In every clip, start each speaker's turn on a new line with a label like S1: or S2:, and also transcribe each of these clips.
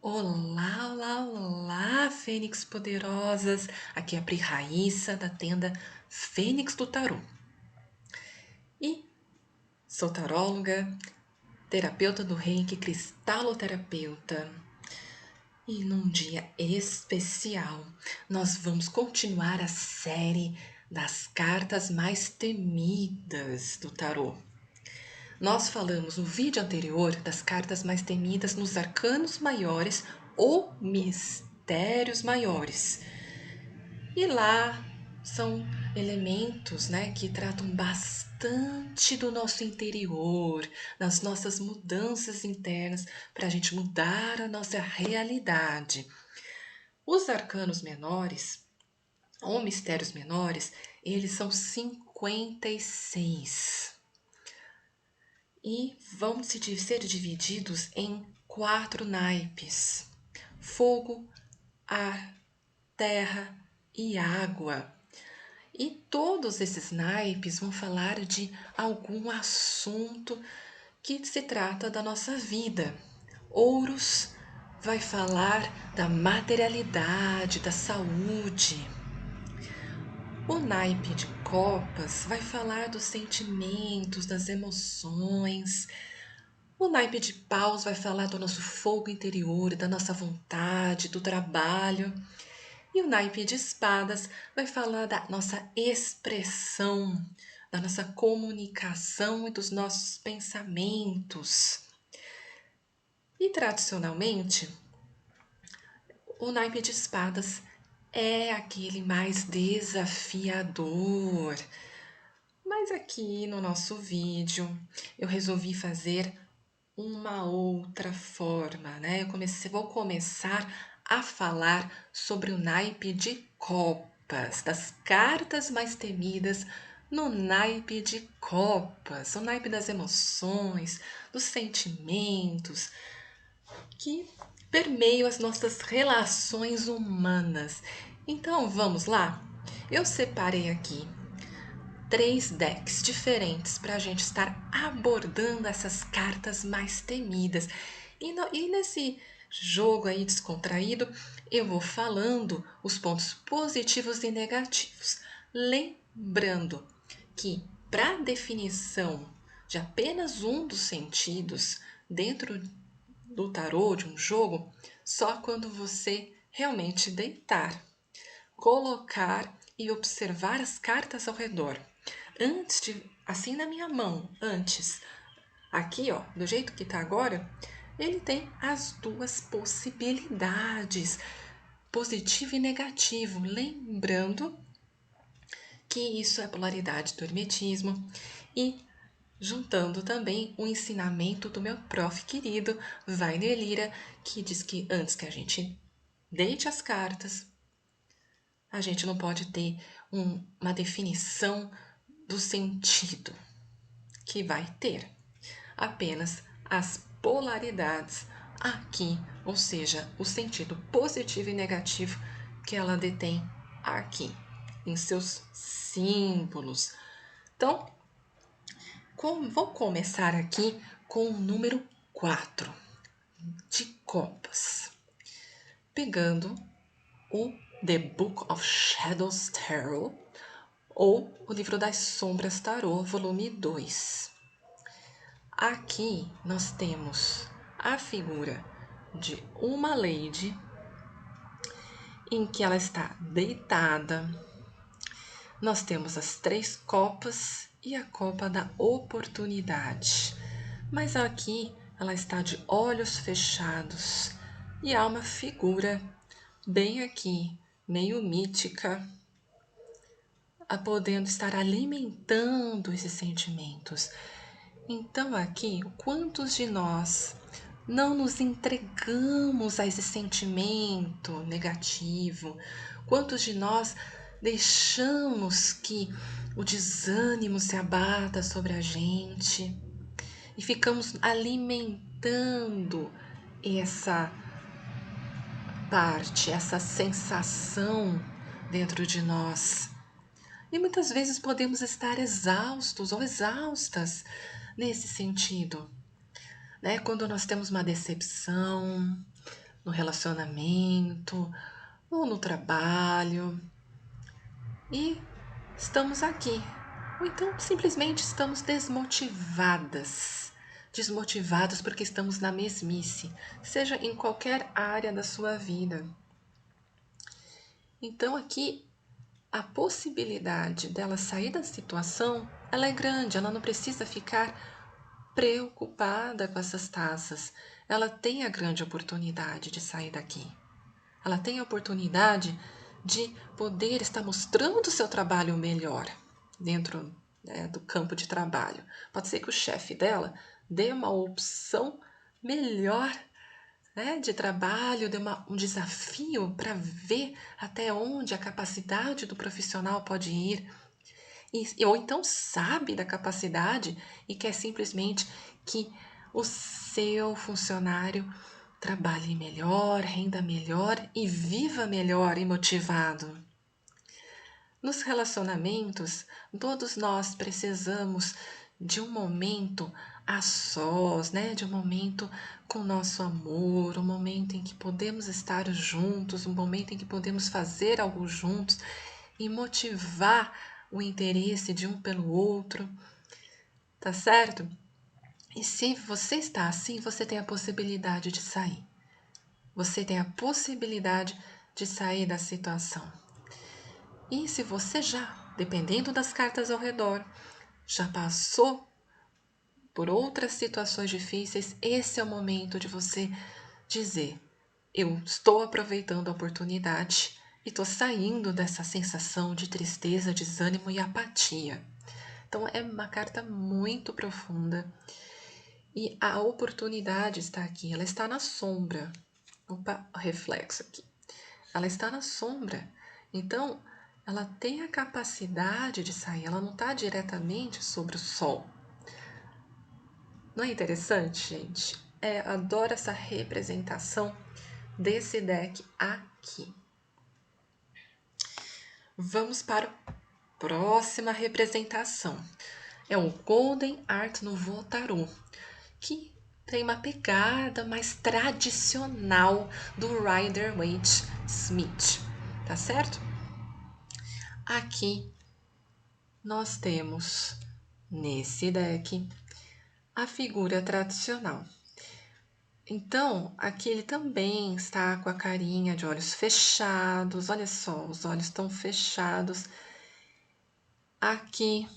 S1: Olá, olá, olá, Fênix poderosas! Aqui é a Pri Raíssa da tenda Fênix do Tarô. E sou taróloga, terapeuta do Reiki, cristaloterapeuta. E num dia especial, nós vamos continuar a série das cartas mais temidas do tarô. Nós falamos no vídeo anterior das cartas mais temidas nos arcanos maiores ou mistérios maiores. E lá são elementos, né, que tratam bastante do nosso interior, das nossas mudanças internas, para a gente mudar a nossa realidade. Os arcanos menores, ou mistérios menores, eles são 56 e vão ser divididos em 4 naipes: fogo, ar, terra e água. E todos esses naipes vão falar de algum assunto que se trata da nossa vida. Ouros vai falar da materialidade, da saúde. O naipe de copas vai falar dos sentimentos, das emoções. O naipe de paus vai falar do nosso fogo interior, da nossa vontade, do trabalho. E o naipe de espadas vai falar da nossa expressão, da nossa comunicação e dos nossos pensamentos. E tradicionalmente, o naipe de espadas é aquele mais desafiador. Mas aqui no nosso vídeo eu resolvi fazer uma outra forma, né? Vou começar a falar sobre o naipe de copas, das cartas mais temidas no naipe de copas, o naipe das emoções, dos sentimentos que permeiam as nossas relações humanas. Então vamos lá? Eu separei aqui 3 decks diferentes para a gente estar abordando essas cartas mais temidas. E nesse jogo aí descontraído, eu vou falando os pontos positivos e negativos. Lembrando que para definição de apenas um dos sentidos dentro do tarô de um jogo, só quando você realmente deitar, colocar e observar as cartas ao redor. Antes de, assim na minha mão, antes, aqui ó, do jeito que tá agora, ele tem as duas possibilidades, positivo e negativo. Lembrando que isso é polaridade do hermetismo e juntando também o ensinamento do meu prof querido Vainer Lira, que diz que antes que a gente deite as cartas, a gente não pode ter uma definição do sentido que vai ter, apenas as polaridades aqui, ou seja, o sentido positivo e negativo que ela detém aqui, em seus símbolos. Então, vou começar aqui com o número 4 de copas, pegando o The Book of Shadows Tarot, ou o Livro das Sombras Tarot, volume 2. Aqui nós temos a figura de uma lady em que ela está deitada. Nós temos as 3 copas e a copa da oportunidade. Mas aqui ela está de olhos fechados e há uma figura bem aqui, meio mítica, podendo estar alimentando esses sentimentos. Então aqui, quantos de nós não nos entregamos a esse sentimento negativo? Quantos de nós deixamos que o desânimo se abata sobre a gente e ficamos alimentando essa parte, essa sensação dentro de nós? E muitas vezes podemos estar exaustos ou exaustas nesse sentido, né? Quando nós temos uma decepção, no relacionamento ou no trabalho e estamos aqui. Ou então simplesmente estamos desmotivados porque estamos na mesmice, seja em qualquer área da sua vida. Então aqui a possibilidade dela sair da situação, ela é grande, ela não precisa ficar preocupada com essas taças. Ela tem a grande oportunidade de sair daqui. Ela tem a oportunidade de poder estar mostrando o seu trabalho melhor dentro, né, do campo de trabalho. Pode ser que o chefe dela dê uma opção melhor, né, de trabalho, dê um desafio para ver até onde a capacidade do profissional pode ir. Ou então sabe da capacidade e quer simplesmente que o seu funcionário trabalhe melhor, renda melhor e viva melhor e motivado. Nos relacionamentos, todos nós precisamos de um momento a sós, né? De um momento com nosso amor, um momento em que podemos estar juntos, um momento em que podemos fazer algo juntos e motivar o interesse de um pelo outro, tá certo? E se você está assim, você tem a possibilidade de sair. Você tem a possibilidade de sair da situação. E se você já, dependendo das cartas ao redor, já passou por outras situações difíceis, esse é o momento de você dizer: eu estou aproveitando a oportunidade e estou saindo dessa sensação de tristeza, desânimo e apatia. Então é uma carta muito profunda e a oportunidade está aqui, ela está na sombra. Opa, reflexo aqui. Ela está na sombra. Então, ela tem a capacidade de sair, ela não está diretamente sobre o sol. Não é interessante, gente? Adoro essa representação desse deck aqui. Vamos para a próxima representação. É o Golden Art Nouveau Tarot, que tem uma pegada mais tradicional do Rider-Waite-Smith, tá certo? Aqui nós temos, nesse deck, a figura tradicional. Então, aqui ele também está com a carinha de olhos fechados. Olha só, os olhos estão fechados. Aqui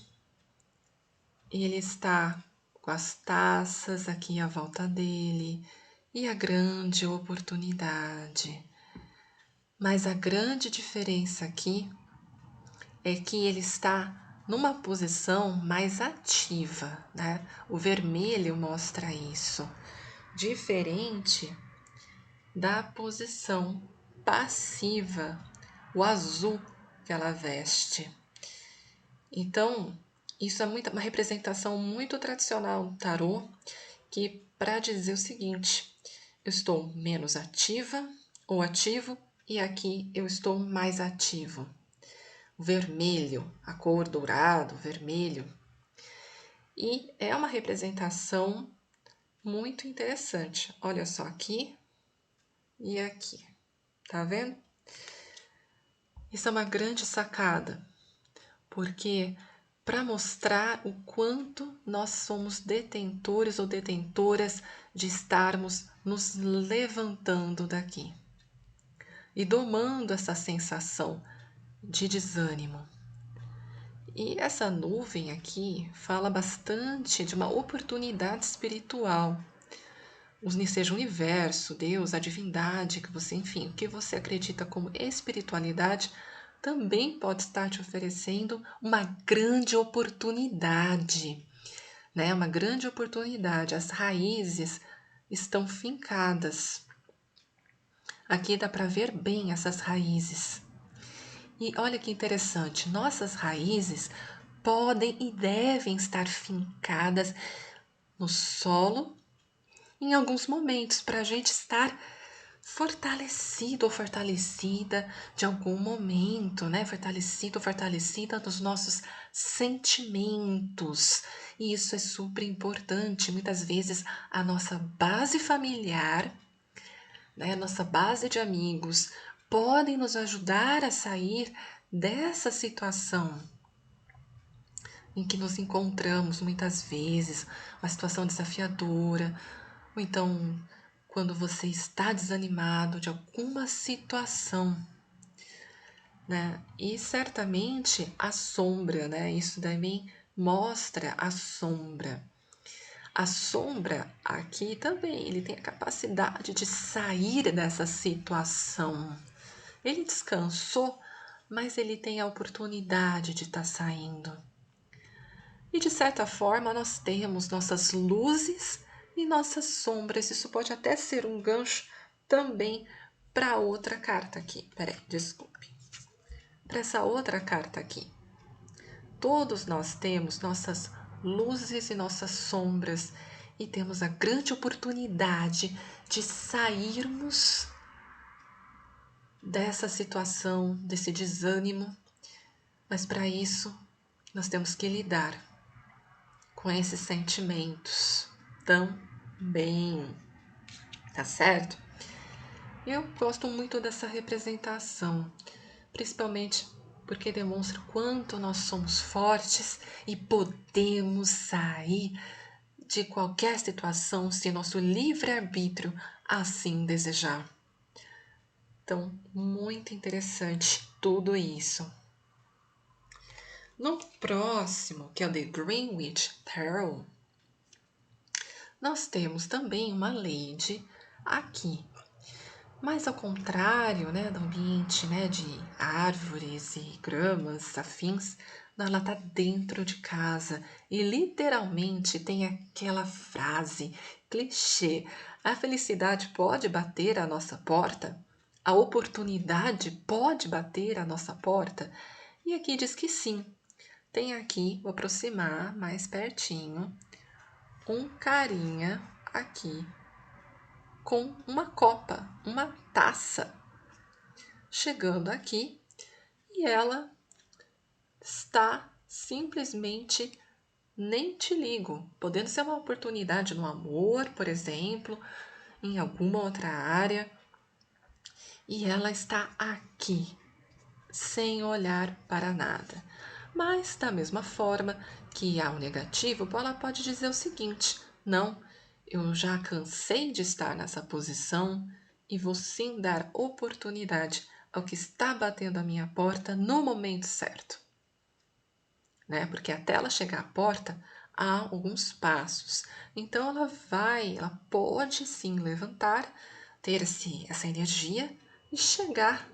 S1: ele está com as taças aqui à volta dele e a grande oportunidade. Mas a grande diferença aqui é que ele está numa posição mais ativa, né? O vermelho mostra isso, diferente da posição passiva, o azul que ela veste. Então, isso é uma representação muito tradicional do tarô, que para dizer o seguinte: eu estou menos ativa ou ativo, e aqui eu estou mais ativo. O vermelho, a cor dourado, vermelho. E é uma representação muito interessante. Olha só aqui e aqui. Tá vendo? Isso é uma grande sacada, porque para mostrar o quanto nós somos detentores ou detentoras de estarmos nos levantando daqui e domando essa sensação de desânimo. E essa nuvem aqui fala bastante de uma oportunidade espiritual. Seja o universo, Deus, a divindade, que você, enfim, o que você acredita como espiritualidade, também pode estar te oferecendo uma grande oportunidade, né? Uma grande oportunidade. As raízes estão fincadas. Aqui dá para ver bem essas raízes. E olha que interessante, nossas raízes podem e devem estar fincadas no solo em alguns momentos para a gente estar fortalecido ou fortalecida de algum momento, né? Fortalecido ou fortalecida dos nossos sentimentos. E isso é super importante. Muitas vezes a nossa base familiar né, nossa base de amigos, podem nos ajudar a sair dessa situação em que nos encontramos muitas vezes, uma situação desafiadora, ou então quando você está desanimado de alguma situação, né? E certamente a sombra, né? Isso também mostra a sombra. A sombra aqui também, ele tem a capacidade de sair dessa situação. Ele descansou, mas ele tem a oportunidade de estar saindo. E de certa forma, nós temos nossas luzes e nossas sombras. Isso pode até ser um gancho também para outra carta aqui. Peraí, desculpe. Para essa outra carta aqui. Todos nós temos nossas luzes e nossas sombras e temos a grande oportunidade de sairmos dessa situação, desse desânimo, mas para isso nós temos que lidar com esses sentimentos também, tá certo? Eu gosto muito dessa representação, principalmente porque demonstra quanto nós somos fortes e podemos sair de qualquer situação se nosso livre-arbítrio assim desejar. Então, muito interessante tudo isso. No próximo, que é o The Greenwich Tarot, nós temos também uma lady aqui. Mas ao contrário, né, do ambiente, né, de árvores e gramas, afins, não, ela está dentro de casa e literalmente tem aquela frase clichê: a felicidade pode bater à nossa porta? A oportunidade pode bater à nossa porta? E aqui diz que sim. Tem aqui, vou aproximar mais pertinho, um carinha aqui com uma copa, uma taça, chegando aqui e ela está simplesmente nem te ligo, podendo ser uma oportunidade no amor, por exemplo, em alguma outra área, e ela está aqui, sem olhar para nada. Mas, da mesma forma que há o negativo, ela pode dizer o seguinte: não, eu já cansei de estar nessa posição e vou sim dar oportunidade ao que está batendo a minha porta no momento certo, né? Porque até ela chegar à porta há alguns passos. Então ela pode sim levantar, ter essa energia e chegar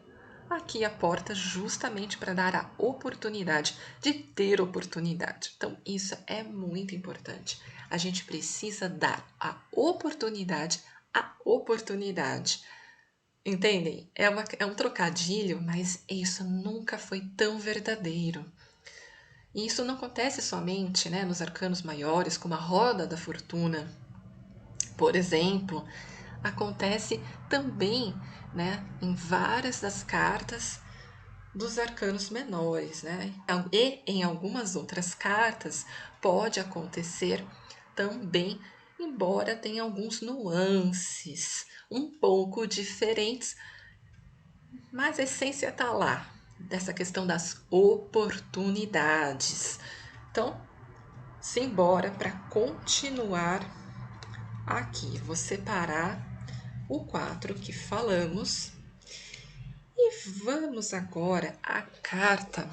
S1: aqui à porta justamente para dar a oportunidade de ter oportunidade. Então isso é muito importante. A gente precisa dar a oportunidade à oportunidade. Entendem? É um trocadilho, mas isso nunca foi tão verdadeiro. E isso não acontece somente, né, nos arcanos maiores, como a roda da fortuna, por exemplo, acontece também, né, em várias das cartas dos arcanos menores, né? E em algumas outras cartas pode acontecer também, embora tenha alguns nuances um pouco diferentes, mas a essência está lá, dessa questão das oportunidades. Então, simbora para continuar aqui. Vou separar o quadro que falamos e vamos agora à carta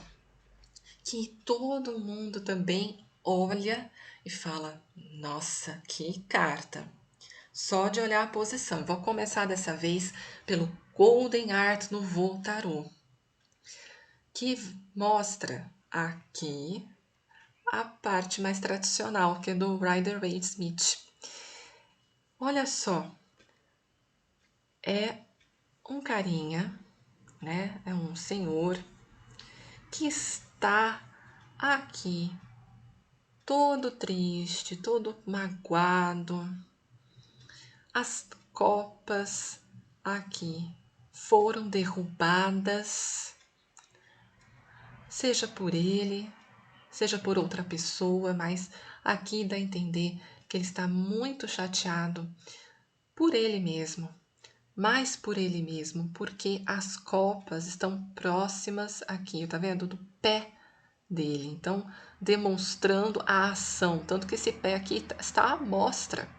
S1: que todo mundo também olha e fala: nossa, que carta! Só de olhar a posição. Vou começar dessa vez pelo Golden Art Nouveau Tarot, que mostra aqui a parte mais tradicional, que é do Rider-Waite-Smith. Olha só, é um carinha, né? É um senhor que está aqui todo triste, todo magoado. As copas aqui foram derrubadas, seja por ele, seja por outra pessoa, mas aqui dá a entender que ele está muito chateado por ele mesmo, mas por ele mesmo, porque as copas estão próximas aqui, tá vendo? Do pé dele. Então, demonstrando a ação. Tanto que esse pé aqui está à mostra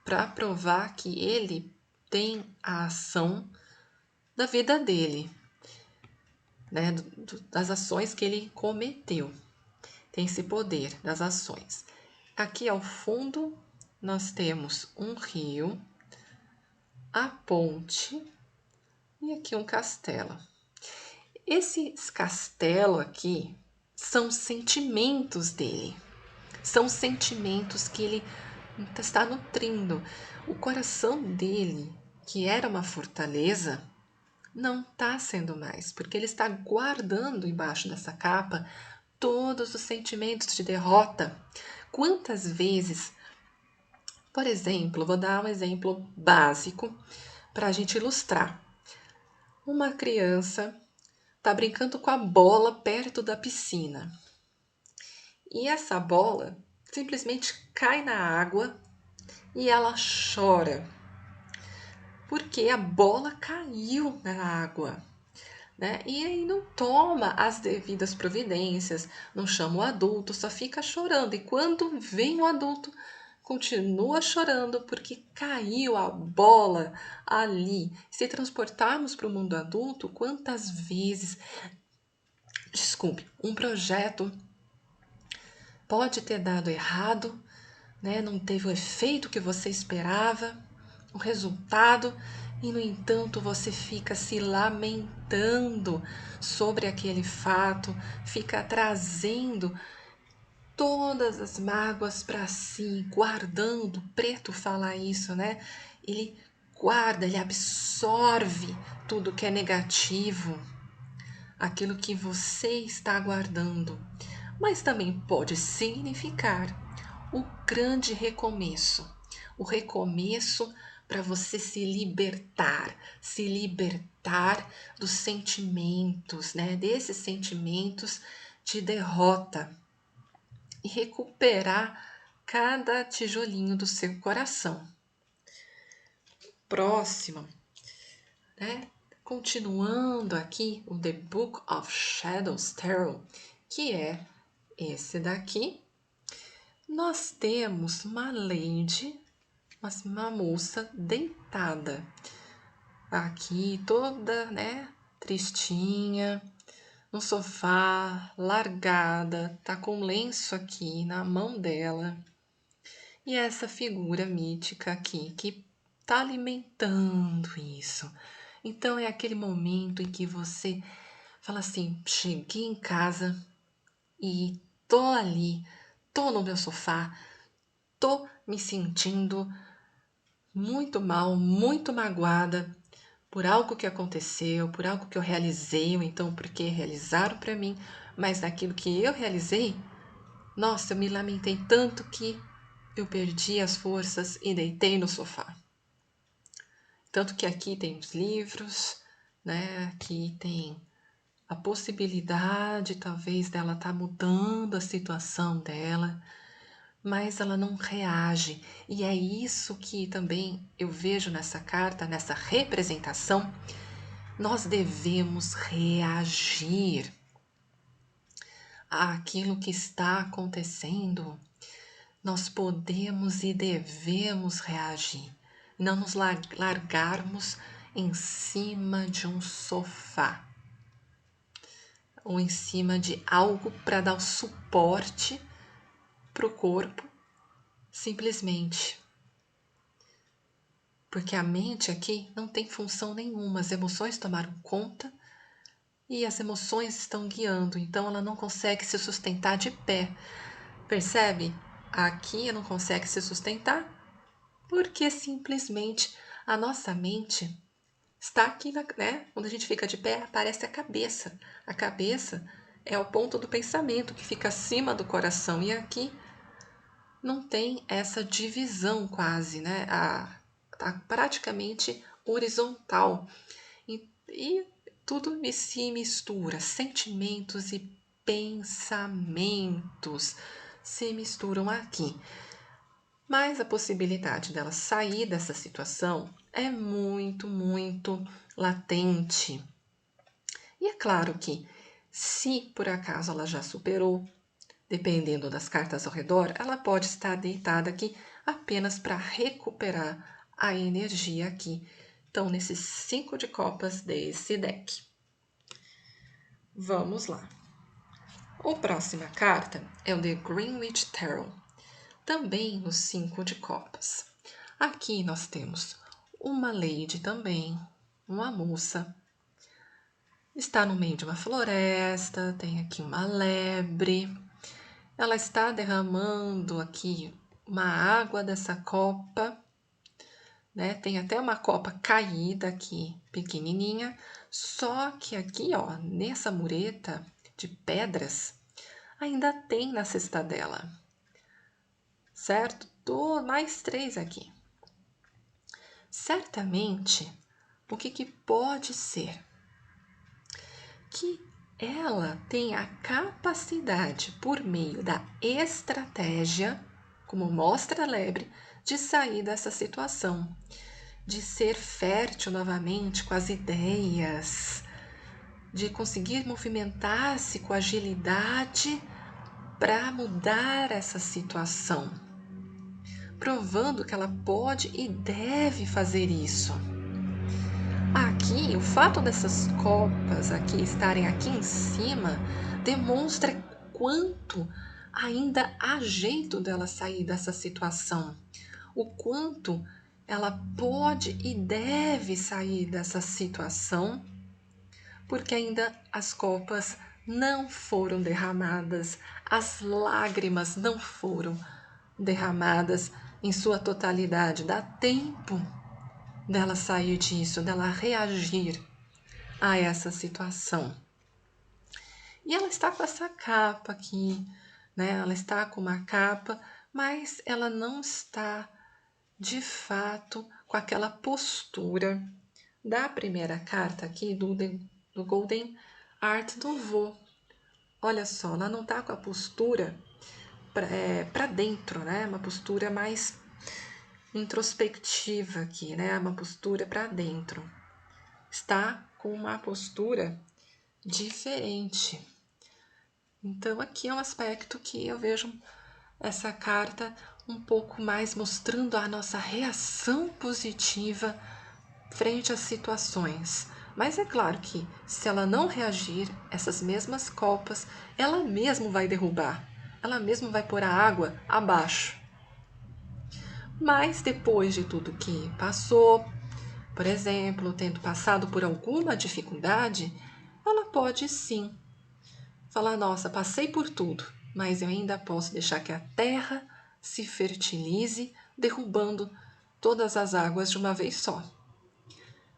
S1: para provar que ele tem a ação da vida dele, né? Das ações que ele cometeu. Tem esse poder das ações. Aqui ao fundo, nós temos um rio, a ponte e aqui um castelo. Esses castelos aqui são sentimentos dele. São sentimentos que ele está nutrindo. O coração dele, que era uma fortaleza, não está sendo mais, porque ele está guardando embaixo dessa capa todos os sentimentos de derrota. Quantas vezes, por exemplo, vou dar um exemplo básico para a gente ilustrar. Uma criança está brincando com a bola perto da piscina e essa bola simplesmente cai na água e ela chora porque a bola caiu na água, né? E aí não toma as devidas providências, não chama o adulto, só fica chorando. E quando vem o adulto, continua chorando porque caiu a bola ali. Se transportarmos para o mundo adulto, quantas vezes, desculpe, um projeto pode ter dado errado, né? Não teve o efeito que você esperava, o resultado, e no entanto você fica se lamentando sobre aquele fato, fica trazendo todas as mágoas para si, guardando. O preto fala isso, né? Ele guarda, ele absorve tudo que é negativo, aquilo que você está guardando. Mas também pode significar o grande recomeço, o recomeço para você se libertar dos sentimentos, né? Desses sentimentos de derrota e recuperar cada tijolinho do seu coração. Próximo, né? Continuando aqui o The Book of Shadows Tarot, que é esse daqui, nós temos uma lady, uma moça deitada aqui, toda, né, tristinha, no sofá, largada, tá com um lenço aqui na mão dela. E essa figura mítica aqui que tá alimentando isso. Então é aquele momento em que você fala assim: cheguei em casa e tô ali, tô no meu sofá, tô me sentindo muito mal, muito magoada por algo que aconteceu, por algo que eu realizei, ou então porque realizaram para mim, mas naquilo que eu realizei, nossa, eu me lamentei tanto que eu perdi as forças e deitei no sofá. Tanto que aqui tem os livros, né? Aqui tem a possibilidade, talvez, dela estar mudando a situação dela, mas ela não reage. E é isso que também eu vejo nessa carta, nessa representação. Nós devemos reagir àquilo que está acontecendo. Nós podemos e devemos reagir. Não nos largarmos em cima de um sofá ou em cima de algo para dar o suporte para o corpo, simplesmente. Porque a mente aqui não tem função nenhuma, as emoções tomaram conta e as emoções estão guiando, então ela não consegue se sustentar de pé. Percebe? Aqui não consegue se sustentar porque simplesmente a nossa mente está aqui, né? Quando a gente fica de pé, aparece a cabeça. A cabeça é o ponto do pensamento que fica acima do coração e aqui não tem essa divisão quase, né? Tá praticamente horizontal e tudo se mistura, sentimentos e pensamentos se misturam aqui. Mas a possibilidade dela sair dessa situação é muito, muito latente. E é claro que, se por acaso ela já superou, dependendo das cartas ao redor, ela pode estar deitada aqui apenas para recuperar a energia aqui. Então, nesses 5 de copas desse deck. Vamos lá. A próxima carta é o The Greenwich Tarot, também no 5 de copas. Aqui nós temos uma lady também, uma moça. Está no meio de uma floresta, tem aqui uma lebre. Ela está derramando aqui uma água dessa copa, né? Tem até uma copa caída aqui, pequenininha. Só que aqui, ó, nessa mureta de pedras, ainda tem na cesta dela, certo? Mais 3 aqui. Certamente, o que pode ser? Que ela tem a capacidade, por meio da estratégia, como mostra a lebre, de sair dessa situação, de ser fértil novamente com as ideias, de conseguir movimentar-se com agilidade para mudar essa situação, provando que ela pode e deve fazer isso. Aqui, o fato dessas copas aqui estarem aqui em cima demonstra quanto ainda há jeito dela sair dessa situação, o quanto ela pode e deve sair dessa situação, porque ainda as copas não foram derramadas, as lágrimas não foram derramadas em sua totalidade. Dá tempo dela sair disso, dela reagir a essa situação. E ela está com essa capa aqui, né? Ela está com uma capa, mas ela não está, de fato, com aquela postura da primeira carta aqui do Golden Art Nouveau. Olha só, ela não está com a postura para dentro, né? Uma postura mais introspectiva aqui, né? Uma postura para dentro. Está com uma postura diferente. Então, aqui é um aspecto que eu vejo essa carta um pouco mais mostrando a nossa reação positiva frente às situações. Mas é claro que, se ela não reagir, essas mesmas copas, ela mesma vai derrubar. Ela mesma vai pôr a água abaixo. Mas depois de tudo que passou, por exemplo, tendo passado por alguma dificuldade, ela pode sim falar: nossa, passei por tudo, mas eu ainda posso deixar que a terra se fertilize, derrubando todas as águas de uma vez só.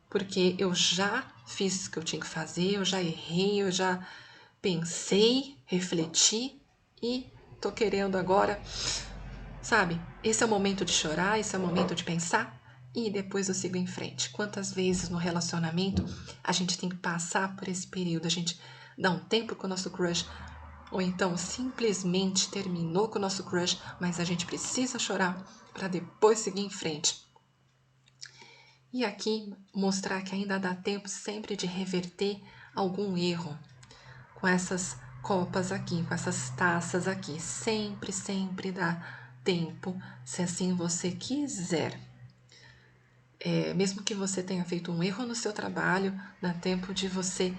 S1: Porque eu já fiz o que eu tinha que fazer, eu já errei, eu já pensei, refleti e tô querendo agora, sabe? Esse é o momento de chorar, esse é o momento de pensar e depois eu sigo em frente. Quantas vezes no relacionamento a gente tem que passar por esse período, a gente dá um tempo com o nosso crush, ou então simplesmente terminou com o nosso crush, mas a gente precisa chorar para depois seguir em frente. E aqui mostrar que ainda dá tempo sempre de reverter algum erro com essas copas aqui, com essas taças aqui. Sempre, sempre dá tempo, se assim você quiser. Mesmo que você tenha feito um erro no seu trabalho, dá tempo de você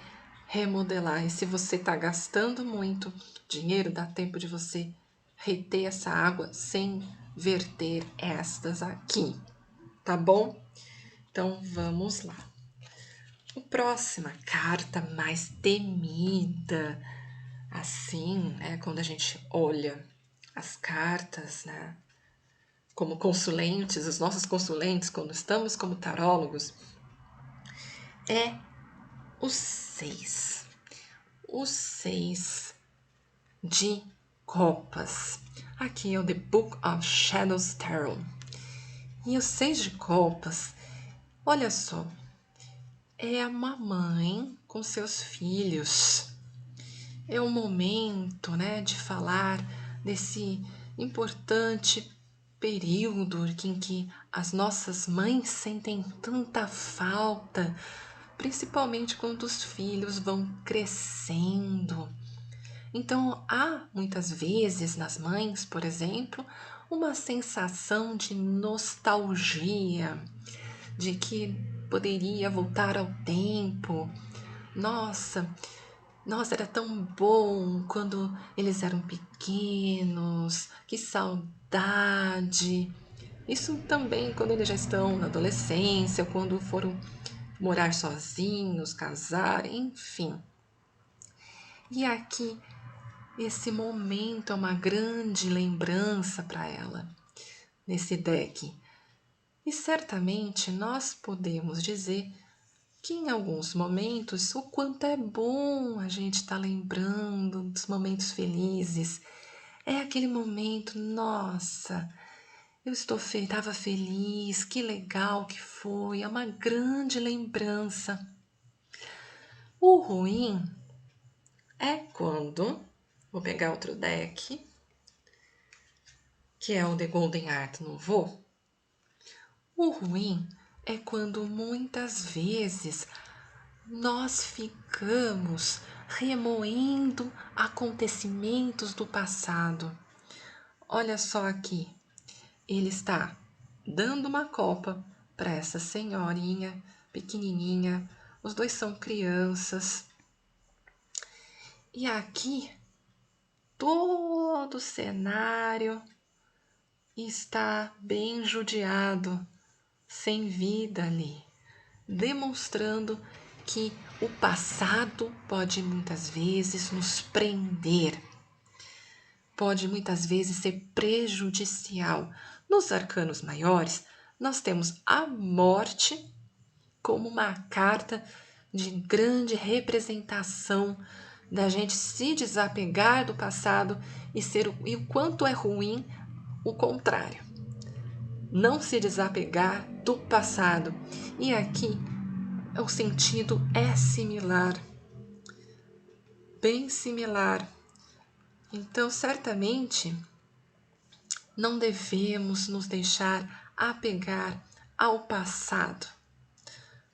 S1: remodelar. E se você está gastando muito dinheiro, dá tempo de você reter essa água sem verter estas aqui, tá bom? Então vamos lá. A próxima carta mais temida, assim, né, quando a gente olha as cartas, né, como consulentes, os nossos consulentes, quando estamos como tarólogos, é o 6. O 6 de copas. Aqui é o The Book of Shadows Tarot. E o 6 de copas, olha só, é uma mãe com seus filhos. É o momento, né, de falar desse importante período em que as nossas mães sentem tanta falta, principalmente quando os filhos vão crescendo. Então, há muitas vezes nas mães, por exemplo, uma sensação de nostalgia, de que poderia voltar ao tempo. Nossa, nossa, era tão bom quando eles eram pequenos, que saudade. Isso também quando eles já estão na adolescência, quando foram morar sozinhos, casar, enfim. E aqui, esse momento é uma grande lembrança para ela, nesse deck. E certamente nós podemos dizer que em alguns momentos o quanto é bom a gente estar lembrando dos momentos felizes. É aquele momento, nossa, eu estava feliz, que legal que foi, é uma grande lembrança. O ruim é quando, vou pegar outro deck, que é o The Golden Art Nouveau. O ruim é quando muitas vezes nós ficamos remoendo acontecimentos do passado. Olha só aqui, ele está dando uma copa para essa senhorinha pequenininha. Os dois são crianças. E aqui todo o cenário está bem judiado, sem vida ali, demonstrando que o passado pode muitas vezes nos prender, pode muitas vezes ser prejudicial. Nos arcanos maiores, nós temos a morte como uma carta de grande representação da gente se desapegar do passado e o quanto é ruim o contrário. Não se desapegar do passado. E aqui o sentido é similar, bem similar. Então, certamente, não devemos nos deixar apegar ao passado,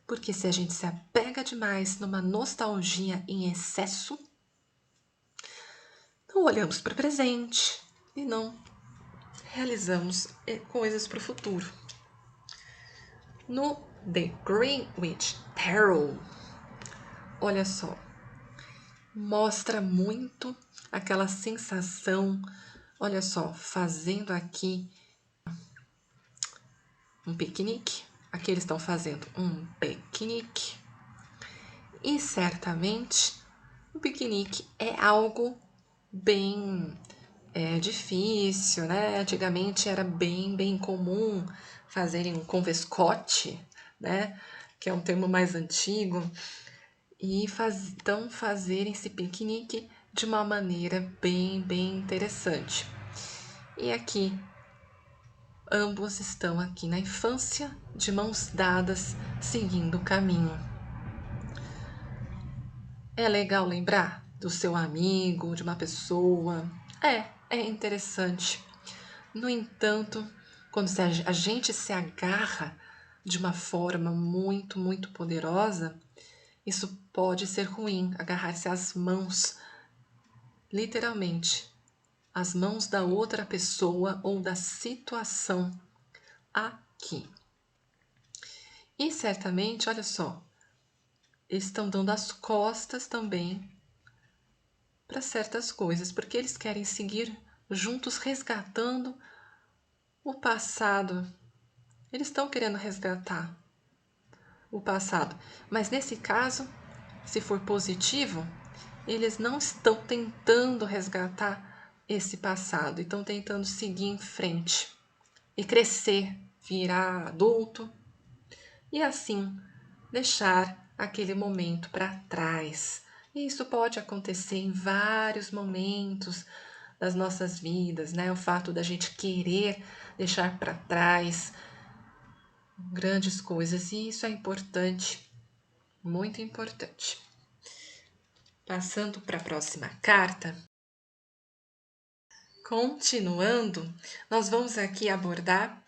S1: porque se a gente se apega demais numa nostalgia em excesso, não olhamos para o presente e não realizamos coisas para o futuro. No The Greenwich Tarot, olha só, mostra muito aquela sensação, olha só, fazendo aqui um piquenique. Aqui eles estão fazendo um piquenique. E certamente o piquenique é algo bem difícil, né? Antigamente era bem comum fazerem um convescote, né? Que é um termo mais antigo. E então fazerem esse piquenique de uma maneira bem interessante. E aqui, ambos estão aqui na infância, de mãos dadas, seguindo o caminho. É legal lembrar do seu amigo, de uma pessoa. É interessante. No entanto, quando a gente se agarra de uma forma muito poderosa, isso pode ser ruim, agarrar-se às mãos, literalmente, às mãos da outra pessoa ou da situação aqui. E certamente, olha só, eles estão dando as costas também para certas coisas, porque eles querem seguir juntos resgatando o passado. Eles estão querendo resgatar o passado, mas nesse caso, se for positivo, eles não estão tentando resgatar esse passado, estão tentando seguir em frente e crescer, virar adulto e assim deixar aquele momento para trás. E isso pode acontecer em vários momentos das nossas vidas, né? O fato da gente querer deixar para trás grandes coisas, e isso é importante, muito importante. Passando para a próxima carta, Continuando, nós vamos aqui abordar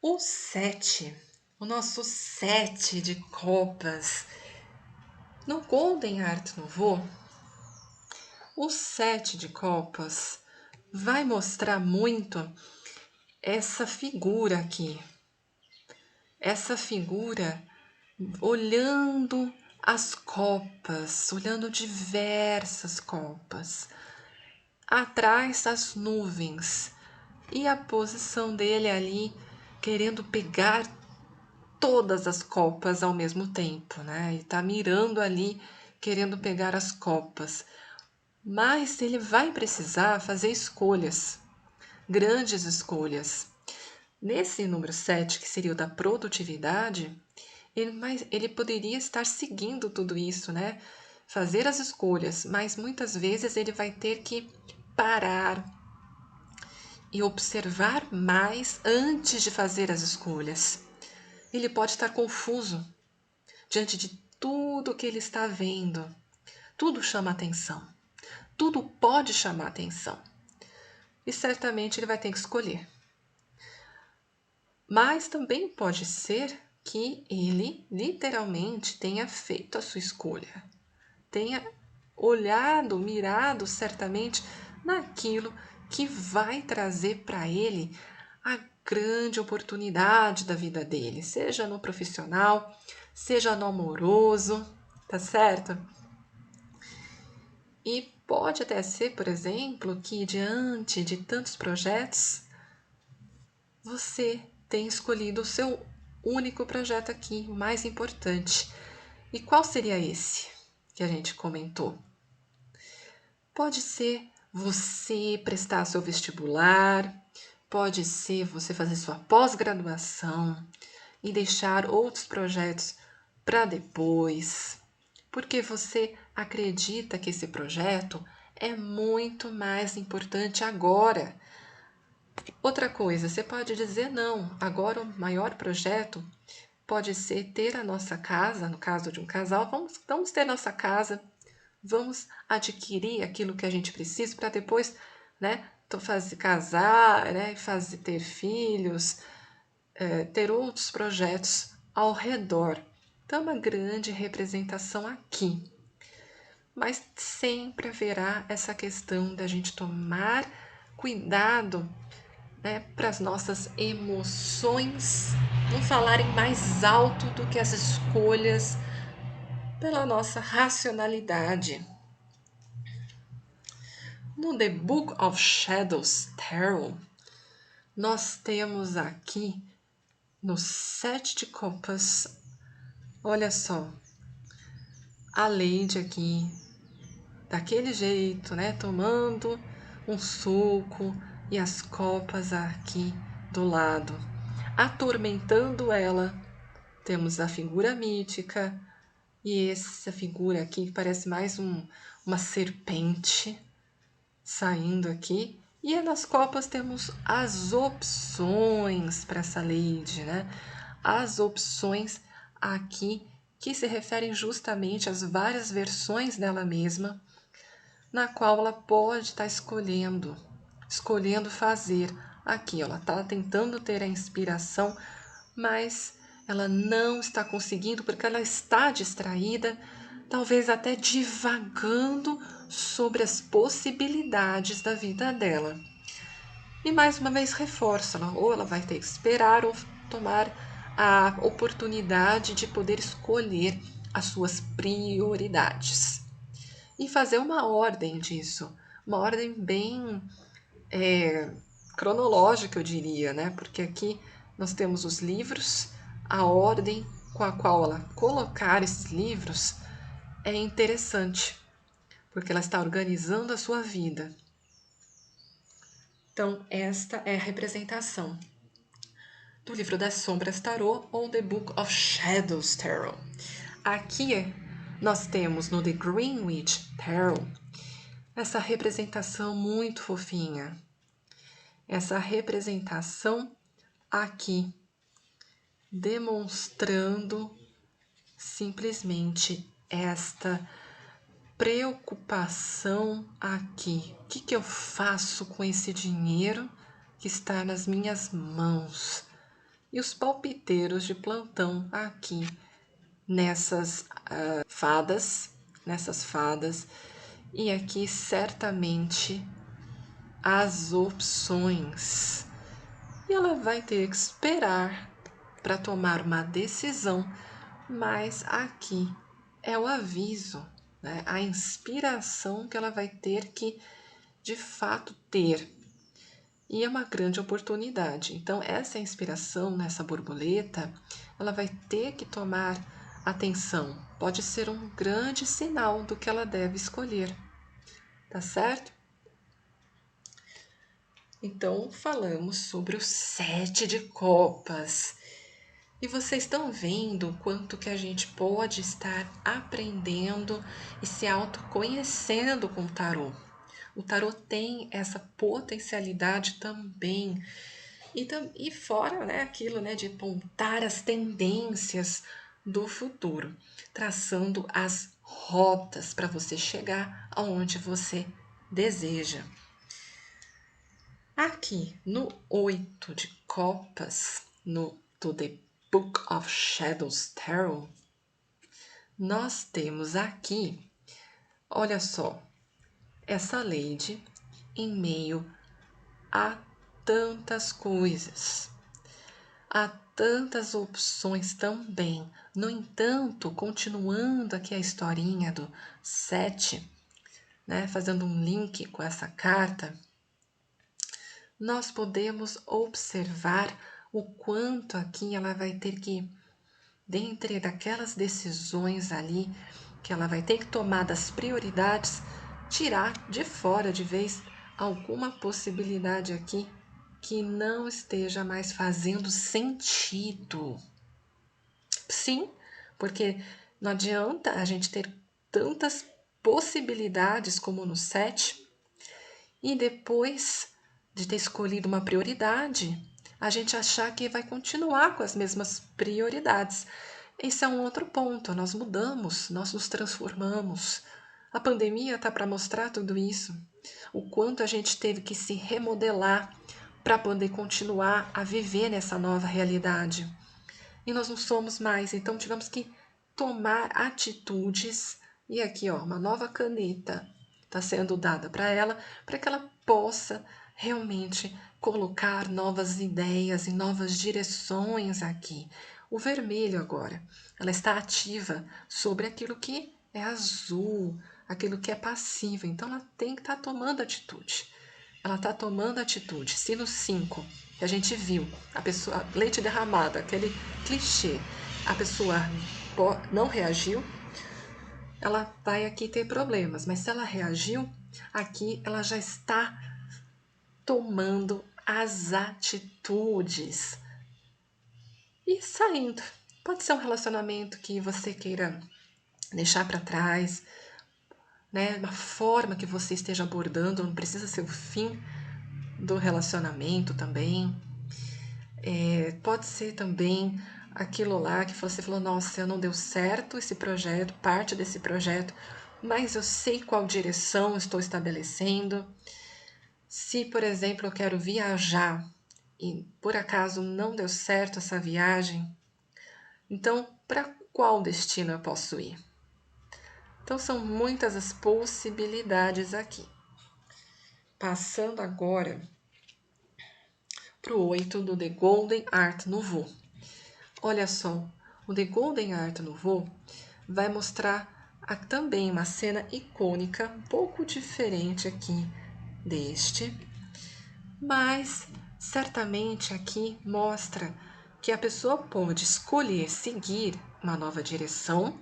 S1: o 7, o nosso 7 de copas. No Golden Art Nouveau, o 7 de copas vai mostrar muito essa figura aqui. Essa figura olhando as copas, olhando diversas copas, atrás das nuvens, e a posição dele ali querendo pegar todas as copas ao mesmo tempo, né? Ele tá mirando ali, querendo pegar as copas. Mas ele vai precisar fazer escolhas, grandes escolhas. Nesse número 7, que seria o da produtividade, ele poderia estar seguindo tudo isso, né? Fazer as escolhas, mas muitas vezes ele vai ter que parar e observar mais antes de fazer as escolhas. Ele pode estar confuso diante de tudo que ele está vendo. Tudo chama atenção. Tudo pode chamar atenção. E certamente ele vai ter que escolher. Mas também pode ser que ele literalmente tenha feito a sua escolha. Tenha olhado, mirado certamente naquilo que vai trazer para ele a grande oportunidade da vida dele, seja no profissional, seja no amoroso, tá certo? E pode até ser, por exemplo, que diante de tantos projetos, você tem escolhido o seu único projeto aqui, o mais importante. E qual seria esse que a gente comentou? Pode ser você prestar seu vestibular, pode ser você fazer sua pós-graduação e deixar outros projetos para depois, porque você acredita que esse projeto é muito mais importante agora. Outra coisa, você pode dizer não, agora o maior projeto pode ser ter a nossa casa, no caso de um casal, vamos ter nossa casa, vamos adquirir aquilo que a gente precisa para depois, né, casar, né, ter filhos, ter outros projetos ao redor. Então, uma grande representação aqui. Mas sempre haverá essa questão da gente tomar cuidado, né, para as nossas emoções não falarem mais alto do que as escolhas pela nossa racionalidade. No The Book of Shadows Tarot, nós temos aqui no 7 de copas, olha só, a Lady aqui, daquele jeito, né, tomando um suco e as copas aqui do lado, atormentando ela. Temos a figura mítica e essa figura aqui parece mais uma serpente saindo aqui. E nas copas temos as opções para essa lady, né? As opções aqui que se referem justamente às várias versões dela mesma, na qual ela pode estar escolhendo fazer. Aqui, ela está tentando ter a inspiração, mas ela não está conseguindo porque ela está distraída, talvez até divagando sobre as possibilidades da vida dela. E mais uma vez reforça, ou ela vai ter que esperar ou tomar a oportunidade de poder escolher as suas prioridades. E fazer uma ordem disso, uma ordem bem cronológica, eu diria, né? Porque aqui nós temos os livros, a ordem com a qual ela colocar esses livros é interessante, porque ela está organizando a sua vida. Então, esta é a representação do livro das Sombras Tarot ou The Book of Shadows Tarot. Aqui nós temos no The Greenwich Tarot essa representação muito fofinha. Essa representação aqui demonstrando simplesmente esta preocupação aqui. O que eu faço com esse dinheiro que está nas minhas mãos? E os palpiteiros de plantão aqui nessas fadas, e aqui certamente as opções. E ela vai ter que esperar para tomar uma decisão, mas aqui é o aviso, né? A inspiração que ela vai ter que, de fato, ter. E é uma grande oportunidade. Então, essa inspiração nessa borboleta, ela vai ter que tomar atenção. Pode ser um grande sinal do que ela deve escolher. Tá certo? Então, falamos sobre o 7 de copas. E vocês estão vendo o quanto que a gente pode estar aprendendo e se autoconhecendo com o tarô. O tarô tem essa potencialidade também. E fora, né, aquilo, né, de apontar as tendências do futuro, traçando as rotas para você chegar aonde você deseja. Aqui no 8 de copas, do The Book of Shadows Tarot, nós temos aqui, olha só, essa lady em meio a tantas coisas, há tantas opções também. No entanto, continuando aqui a historinha do 7, né, fazendo um link com essa carta, nós podemos observar o quanto aqui ela vai ter que, dentre daquelas decisões ali, que ela vai ter que tomar das prioridades, tirar de fora de vez alguma possibilidade aqui que não esteja mais fazendo sentido. Sim, porque não adianta a gente ter tantas possibilidades como no 7 e depois de ter escolhido uma prioridade, a gente achar que vai continuar com as mesmas prioridades. Esse é um outro ponto, nós mudamos, nós nos transformamos. A pandemia está para mostrar tudo isso, o quanto a gente teve que se remodelar para poder continuar a viver nessa nova realidade. E nós não somos mais, então tivemos que tomar atitudes. E aqui, ó, uma nova caneta está sendo dada para que ela possa realmente colocar novas ideias e novas direções aqui. O vermelho agora, ela está ativa sobre aquilo que é azul, aquilo que é passivo. Então ela tem que estar tomando atitude. Ela está tomando atitude. Se no 5, que a gente viu, a pessoa, leite derramado, aquele clichê, a pessoa não reagiu, ela vai aqui ter problemas. Mas se ela reagiu, aqui ela já está tomando as atitudes e saindo. Pode ser um relacionamento que você queira deixar para trás, né? Uma forma que você esteja abordando, não precisa ser o fim do relacionamento também. Pode ser também aquilo lá que você falou, nossa, não deu certo esse projeto, parte desse projeto, mas eu sei qual direção estou estabelecendo. Se, por exemplo, eu quero viajar e por acaso não deu certo essa viagem, então para qual destino eu posso ir? Então são muitas as possibilidades aqui. Passando agora para o 8 do The Golden Art Nouveau. Olha só, o The Golden Art Nouveau vai mostrar também uma cena icônica, um pouco diferente aqui deste, mas certamente aqui mostra que a pessoa pode escolher seguir uma nova direção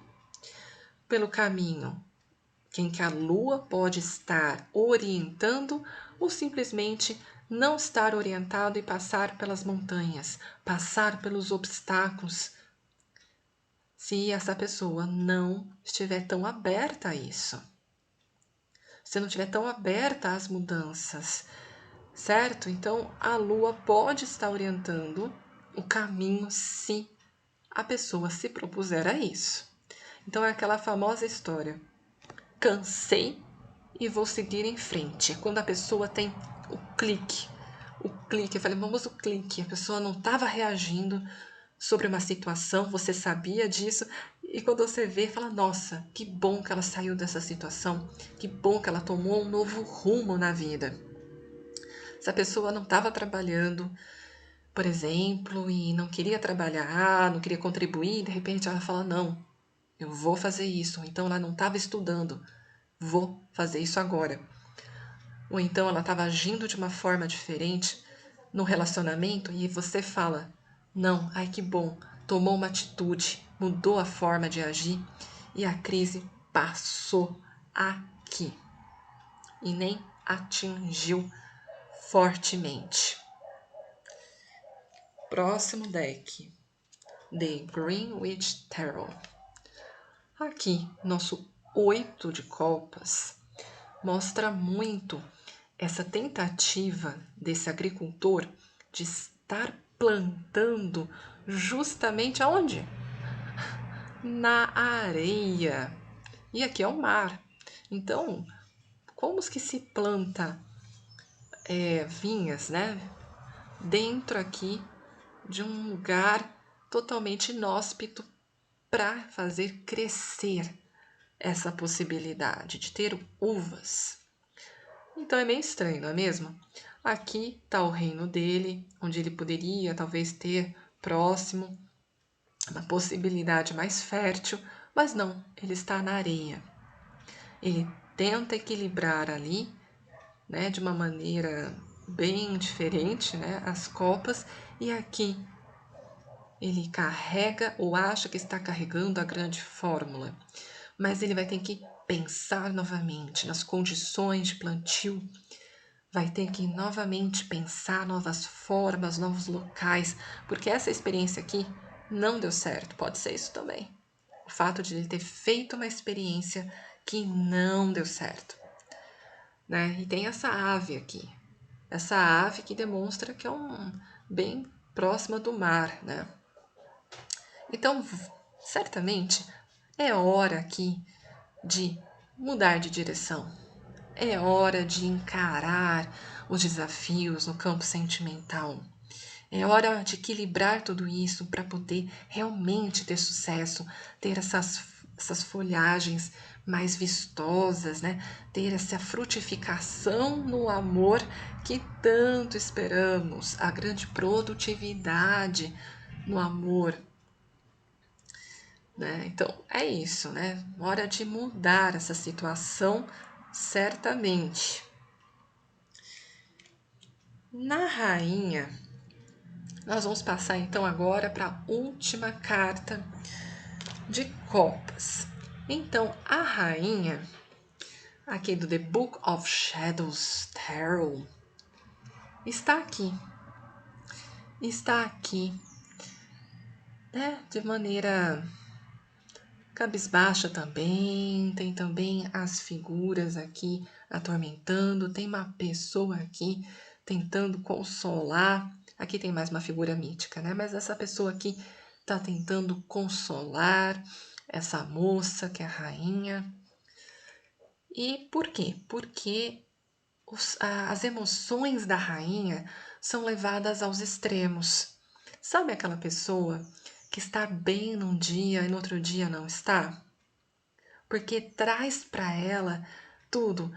S1: pelo caminho em que a lua pode estar orientando ou simplesmente não estar orientado e passar pelas montanhas, passar pelos obstáculos, se essa pessoa não estiver tão aberta a isso, se não estiver tão aberta às mudanças, certo? Então, a lua pode estar orientando o caminho se a pessoa se propuser a isso. Então, é aquela famosa história. cansei e vou seguir em frente. É quando a pessoa tem o clique. O clique, eu falei, vamos o clique. A pessoa não estava reagindo sobre uma situação, você sabia disso, e quando você vê, fala, nossa, que bom que ela saiu dessa situação, que bom que ela tomou um novo rumo na vida. Se a pessoa não estava trabalhando, por exemplo, e não queria trabalhar, não queria contribuir, de repente ela fala, não, eu vou fazer isso. Então ela não estava estudando, vou fazer isso agora. Ou então ela estava agindo de uma forma diferente no relacionamento e você fala, não, ai que bom, tomou uma atitude, mudou a forma de agir e a crise passou aqui e nem atingiu fortemente. Próximo deck, The Greenwich Tarot. Aqui, nosso 8 de copas mostra muito essa tentativa desse agricultor de estar plantando justamente aonde? Na areia. E aqui é o mar. Então, como que se planta vinhas, né? Dentro aqui de um lugar totalmente inóspito para fazer crescer essa possibilidade de ter uvas. Então é meio estranho, não é mesmo? Aqui está o reino dele, onde ele poderia talvez ter próximo uma possibilidade mais fértil, mas não, ele está na areia. Ele tenta equilibrar ali, né, de uma maneira bem diferente, né, as copas, e aqui ele carrega ou acha que está carregando a grande fórmula, mas ele vai ter que pensar novamente nas condições de plantio, vai ter que novamente pensar novas formas, novos locais, porque essa experiência aqui não deu certo, pode ser isso também. O fato de ele ter feito uma experiência que não deu certo, né? E tem essa ave aqui, essa ave que demonstra que é bem próxima do mar, né? Então, certamente é hora aqui de mudar de direção. É hora de encarar os desafios no campo sentimental. É hora de equilibrar tudo isso para poder realmente ter sucesso, ter essas folhagens mais vistosas, né? Ter essa frutificação no amor que tanto esperamos, a grande produtividade no amor, né? Então é isso, né? Hora de mudar essa situação, certamente. Na rainha, nós vamos passar então agora para a última carta de copas. Então, a rainha, aqui do The Book of Shadows Tarot, está aqui, né, de maneira cabisbaixa também, tem também as figuras aqui atormentando, tem uma pessoa aqui tentando consolar, aqui tem mais uma figura mítica, né, mas essa pessoa aqui está tentando consolar essa moça que é a rainha. E por quê? Porque as emoções da rainha são levadas aos extremos. Sabe aquela pessoa que está bem num dia e no outro dia não está? Porque traz para ela tudo.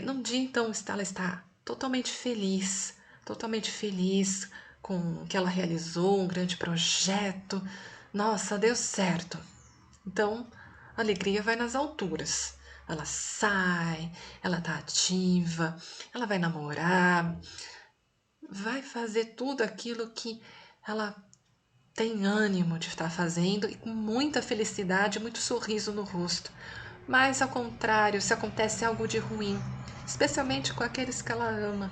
S1: Num dia, então, ela está totalmente feliz com o que ela realizou, um grande projeto. Nossa, deu certo. Então, a alegria vai nas alturas. Ela sai, ela tá ativa, ela vai namorar, vai fazer tudo aquilo que ela tem ânimo de estar fazendo e com muita felicidade, muito sorriso no rosto. Mas, ao contrário, se acontece algo de ruim, especialmente com aqueles que ela ama,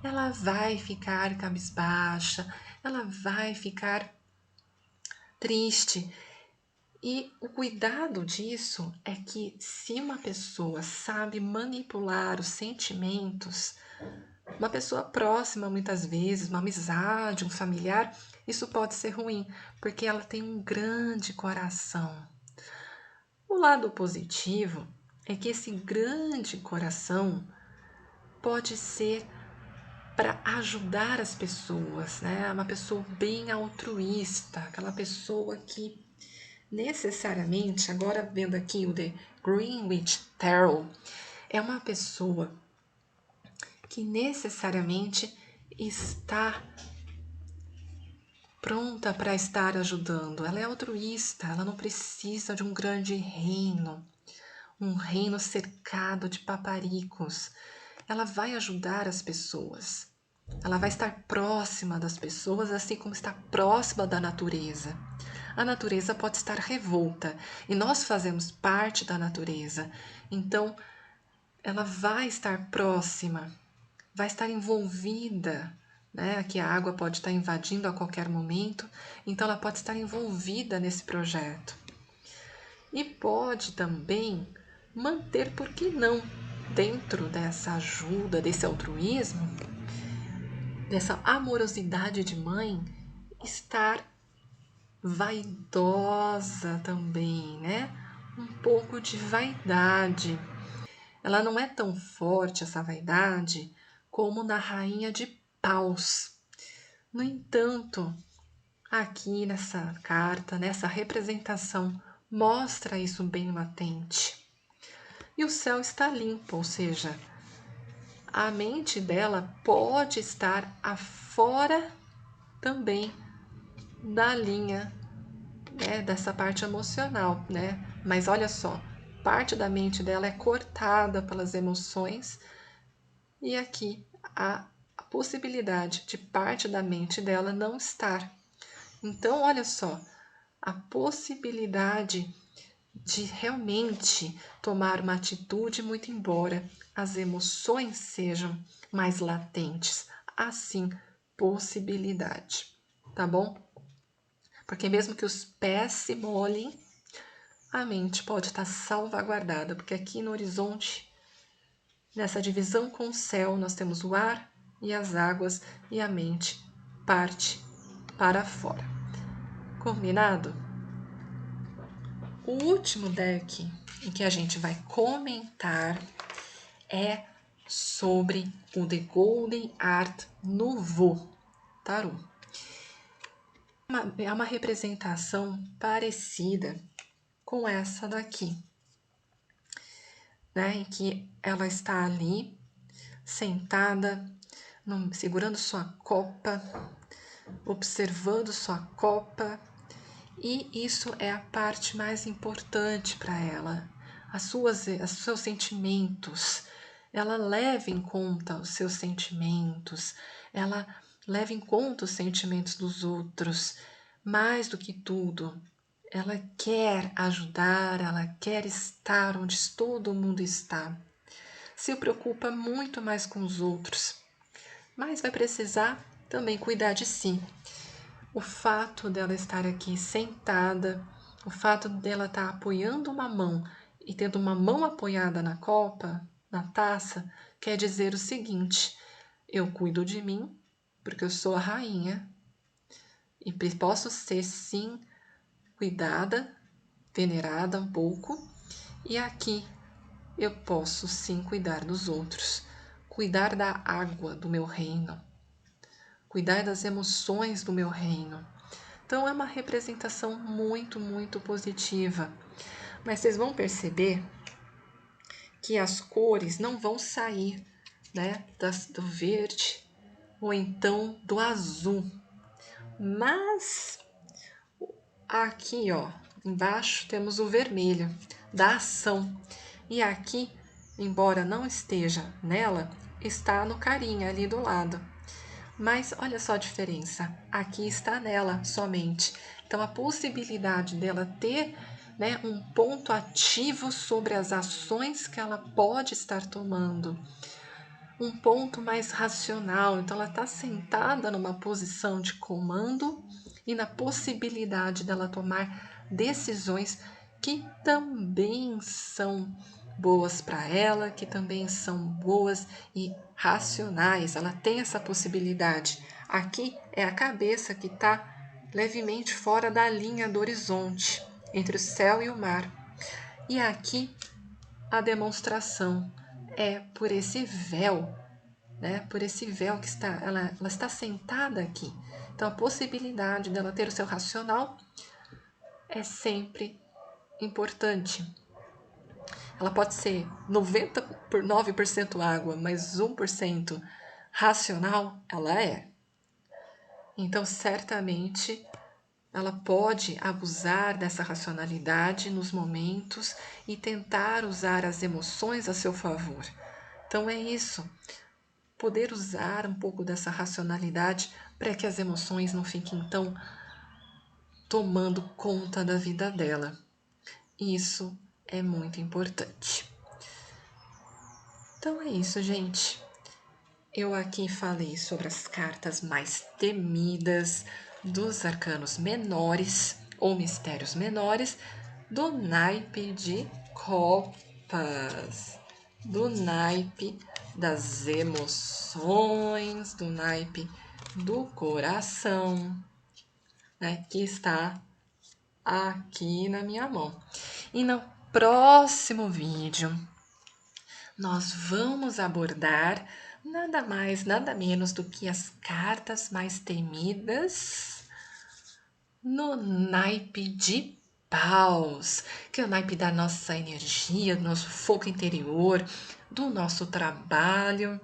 S1: ela vai ficar cabisbaixa, ela vai ficar triste. E o cuidado disso é que se uma pessoa sabe manipular os sentimentos, uma pessoa próxima muitas vezes, uma amizade, um familiar, isso pode ser ruim, porque ela tem um grande coração. O lado positivo é que esse grande coração pode ser para ajudar as pessoas, né? Uma pessoa bem altruísta, aquela pessoa que necessariamente, agora vendo aqui o The Greenwich Tarot, é uma pessoa que necessariamente está pronta para estar ajudando. Ela é altruísta, ela não precisa de um grande reino, um reino cercado de paparicos. Ela vai ajudar as pessoas. Ela vai estar próxima das pessoas, assim como está próxima da natureza. A natureza pode estar revolta e nós fazemos parte da natureza. Então, ela vai estar próxima, vai estar envolvida, né? Aqui a água pode estar invadindo a qualquer momento, então ela pode estar envolvida nesse projeto. E pode também manter, por que não, dentro dessa ajuda, desse altruísmo, dessa amorosidade de mãe, estar vaidosa também, né? Um pouco de vaidade. Ela não é tão forte, essa vaidade, como na rainha de paus. No entanto, aqui nessa carta, nessa representação, mostra isso bem latente. E o céu está limpo, ou seja, a mente dela pode estar afora também da linha, né, dessa parte emocional, né? Mas olha só, parte da mente dela é cortada pelas emoções e aqui a possibilidade de parte da mente dela não estar. Então, olha só, a possibilidade de realmente tomar uma atitude, muito embora as emoções sejam mais latentes. Assim, possibilidade, tá bom? Porque mesmo que os pés se molhem, a mente pode estar salvaguardada, porque aqui no horizonte, nessa divisão com o céu, nós temos o ar e as águas e a mente parte para fora. Combinado? O último deck em que a gente vai comentar é sobre o The Golden Art Nouveau Tarot. É uma representação parecida com essa daqui, né? Em que ela está ali, sentada, segurando sua copa, observando sua copa, e isso é a parte mais importante para ela. Os seus sentimentos. Ela leva em conta os seus sentimentos, ela leva em conta os sentimentos dos outros. Mais do que tudo, ela quer ajudar, ela quer estar onde todo mundo está. Se preocupa muito mais com os outros, mas vai precisar também cuidar de si. O fato dela estar aqui sentada, o fato dela estar apoiando uma mão e tendo uma mão apoiada na copa, na taça, quer dizer o seguinte: eu cuido de mim, porque eu sou a rainha, e posso ser sim cuidada, venerada um pouco, e aqui eu posso sim cuidar dos outros, cuidar da água do meu reino, cuidar das emoções do meu reino. Então é uma representação muito, muito positiva. Mas vocês vão perceber que as cores não vão sair, né, do verde ou então do azul. Mas aqui, ó, embaixo temos o vermelho da ação. E aqui, embora não esteja nela, está no carinha ali do lado. Mas olha só a diferença, aqui está nela somente. Então a possibilidade dela ter, né, um ponto ativo sobre as ações que ela pode estar tomando, um ponto mais racional. Então ela está sentada numa posição de comando e na possibilidade dela tomar decisões que também são boas para ela, que também são boas e racionais. Ela tem essa possibilidade. Aqui é a cabeça que está levemente fora da linha do horizonte, entre o céu e o mar. E aqui a demonstração é por esse véu, né? Por esse véu que ela está sentada aqui. Então, a possibilidade dela ter o seu racional é sempre importante. Ela pode ser 99% água, mas 1% racional, ela é. Então, certamente, ela pode abusar dessa racionalidade nos momentos e tentar usar as emoções a seu favor. Então, é isso. Poder usar um pouco dessa racionalidade para que as emoções não fiquem tão tomando conta da vida dela. Isso é muito importante. Então é isso, gente. Eu aqui falei sobre as cartas mais temidas dos arcanos menores ou mistérios menores do naipe de copas, do naipe das emoções, do naipe do coração, né, que está aqui na minha mão. E no próximo vídeo nós vamos abordar nada mais, nada menos do que as cartas mais temidas no naipe de paus, que é o naipe da nossa energia, do nosso foco interior, do nosso trabalho.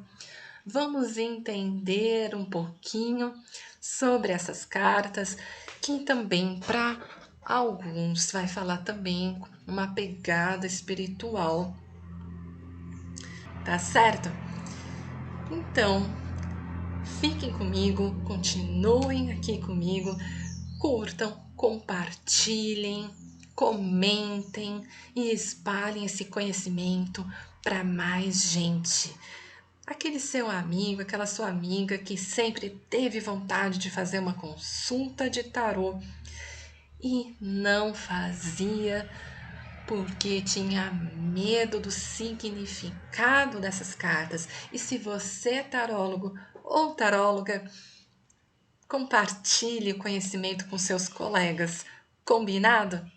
S1: Vamos entender um pouquinho sobre essas cartas, que também para alguns vai falar também uma pegada espiritual. Tá certo? Então, fiquem comigo, continuem aqui comigo, curtam, compartilhem, comentem e espalhem esse conhecimento para mais gente. Aquele seu amigo, aquela sua amiga que sempre teve vontade de fazer uma consulta de tarô e não fazia porque tinha medo do significado dessas cartas. E se você é tarólogo ou taróloga, compartilhe o conhecimento com seus colegas. Combinado?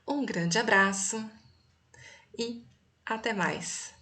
S1: Um grande abraço e até mais!